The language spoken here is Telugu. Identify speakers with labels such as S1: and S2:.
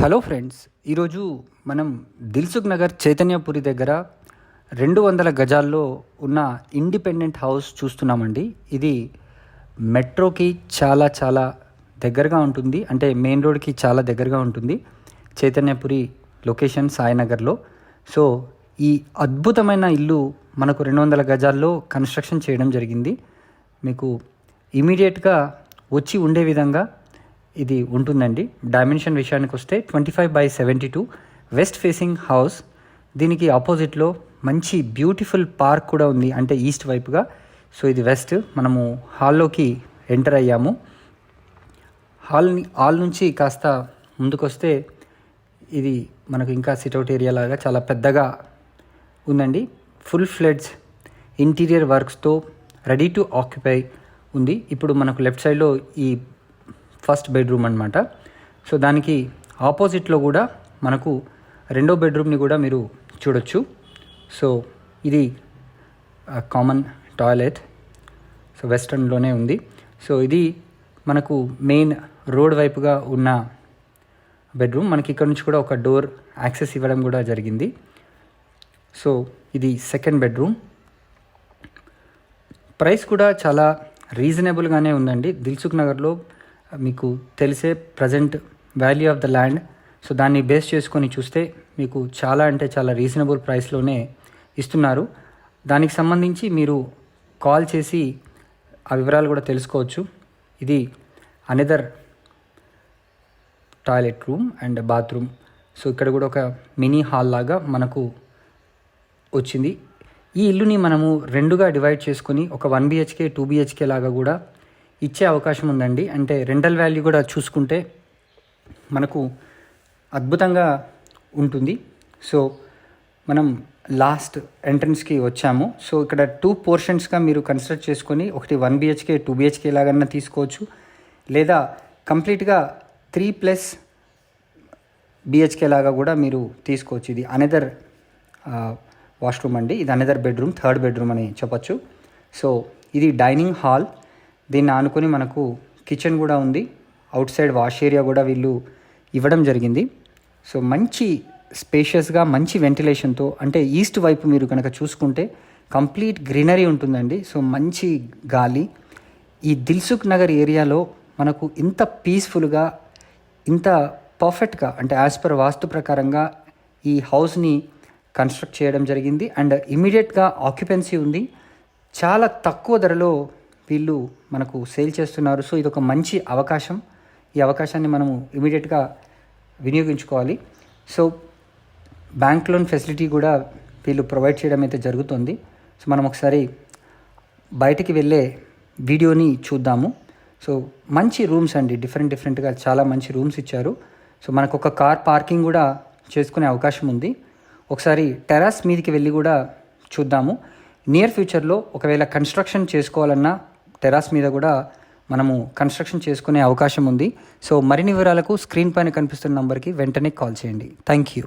S1: హలో ఫ్రెండ్స్, ఈరోజు మనం దిల్సుఖ్ నగర్ చైతన్యపురి దగ్గర 200 గజాల్లో ఉన్న ఇండిపెండెంట్ హౌస్ చూస్తున్నామండి. ఇది మెట్రోకి చాలా దగ్గరగా ఉంటుంది. అంటే మెయిన్ రోడ్కి చాలా దగ్గరగా ఉంటుంది. చైతన్యపురి లొకేషన్ సాయినగర్లో. సో ఈ అద్భుతమైన ఇల్లు మనకు 200 గజాల్లో కన్స్ట్రక్షన్ చేయడం జరిగింది. మీకు ఇమీడియట్గా వచ్చి ఉండే విధంగా ఇది ఉంటుందండి. డైమెన్షన్ విషయానికి వస్తే 25/72 వెస్ట్ ఫేసింగ్ హౌస్. దీనికి ఆపోజిట్లో మంచి బ్యూటిఫుల్ పార్క్ కూడా ఉంది, అంటే ఈస్ట్ వైపుగా. సో ఇది వెస్ట్. మనము హాల్లోకి ఎంటర్ అయ్యాము. హాల్ నుంచి కాస్త ముందుకొస్తే ఇది మనకు ఇంకా సిట్అవుట్ ఏరియా లాగా చాలా పెద్దగా ఉందండి. ఫుల్ ఫ్లెడ్జ్ ఇంటీరియర్ వర్క్స్తో రెడీ టు ఆక్యుపై ఉంది. ఇప్పుడు మనకు లెఫ్ట్ సైడ్లో ఈ ఫస్ట్ బెడ్రూమ్ అనమాట. సో దానికి ఆపోజిట్లో కూడా మనకు రెండో బెడ్రూమ్ని కూడా మీరు చూడొచ్చు. సో ఇది కామన్ టాయిలెట్. సో వెస్టర్న్లోనే ఉంది. సో ఇది మనకు మెయిన్ రోడ్ వైపుగా ఉన్న బెడ్రూమ్. మనకి ఇక్కడ నుంచి కూడా ఒక డోర్ యాక్సెస్ ఇవ్వడం కూడా జరిగింది. సో ఇది సెకండ్ బెడ్రూమ్. ప్రైస్ కూడా చాలా రీజనబుల్గానే ఉందండి. దిల్సుఖ్ నగర్లో మీకు తెలిసే present value of the land. So దాన్ని బేస్ చేసుకొని చూస్తే మీకు చాలా అంటే చాలా రీజనబుల్ ప్రైస్లోనే ఇస్తున్నారు. దానికి సంబంధించి మీరు కాల్ చేసి ఆ వివరాలు కూడా తెలుసుకోవచ్చు. ఇది another toilet room and bathroom. So ఇక్కడ కూడా ఒక మినీ హాల్ లాగా మనకు వచ్చింది. ఈ ఇల్లుని మనము రెండుగా డివైడ్ చేసుకొని ఒక 1 BHK 2 BHK లాగా కూడా ఇచ్చే అవకాశం ఉందండి. అంటే రెంటల్ వాల్యూ కూడా చూసుకుంటే మనకు అద్భుతంగా ఉంటుంది. సో మనం లాస్ట్ ఎంట్రన్స్కి వచ్చాము. సో ఇక్కడ 2 పోర్షన్స్గా మీరు కన్స్ట్రక్ట్ చేసుకొని ఒకటి 1 BHK 2 BHK లాగన్నా తీసుకోవచ్చు, లేదా కంప్లీట్గా 3+ BHK లాగా కూడా మీరు తీసుకోవచ్చు. ఇది అనదర్ వాష్రూమ్ అండి. ఇది అనదర్ బెడ్రూమ్, థర్డ్ బెడ్రూమ్ అని చెప్పచ్చు. సో ఇది డైనింగ్ హాల్. దీన్ని ఆనుకొని మనకు కిచెన్ కూడా ఉంది. అవుట్ సైడ్ వాష్ ఏరియా కూడా వీళ్ళు ఇవ్వడం జరిగింది. సో మంచి స్పేషియస్గా మంచి వెంటిలేషన్తో, అంటే ఈస్ట్ వైపు మీరు కనుక చూసుకుంటే కంప్లీట్ గ్రీనరీ ఉంటుందండి. సో మంచి గాలి. ఈ దిల్సుఖ్ నగర్ ఏరియాలో మనకు ఇంత పీస్ఫుల్గా, ఇంత పర్ఫెక్ట్గా, అంటే యాజ్ పర్ వాస్తు ప్రకారంగా ఈ హౌస్ని కన్స్ట్రక్ట్ చేయడం జరిగింది. అండ్ ఇమీడియట్గా ఆక్యుపెన్సీ ఉంది. చాలా తక్కువ ధరలో వీళ్ళు మనకు సేల్ చేస్తున్నారు. సో ఇది ఒక మంచి అవకాశం. ఈ అవకాశాన్ని మనము ఇమీడియట్గా వినియోగించుకోవాలి. సో బ్యాంక్ లోన్ ఫెసిలిటీ కూడా వీళ్ళు ప్రొవైడ్ చేయడం అయితే జరుగుతుంది. సో మనం ఒకసారి బయటికి వెళ్ళే వీడియోని చూద్దాము. సో మంచి రూమ్స్ అండి, డిఫరెంట్గా చాలా మంచి రూమ్స్ ఇచ్చారు. సో మనకు ఒక కార్ పార్కింగ్ కూడా చేసుకునే అవకాశం ఉంది. ఒకసారి టెర్రస్ మీదకి వెళ్ళి కూడా చూద్దాము. నియర్ ఫ్యూచర్లో ఒకవేళ కన్స్ట్రక్షన్ చేసుకోవాలన్నా టెర్రస్ మీద కూడా మనము కన్స్ట్రక్షన్ చేసుకునే అవకాశం ఉంది. సో మరిన్ని వివరాలకు స్క్రీన్ పైన కనిపిస్తున్న నంబర్కి వెంటనే కాల్ చేయండి. Thank you.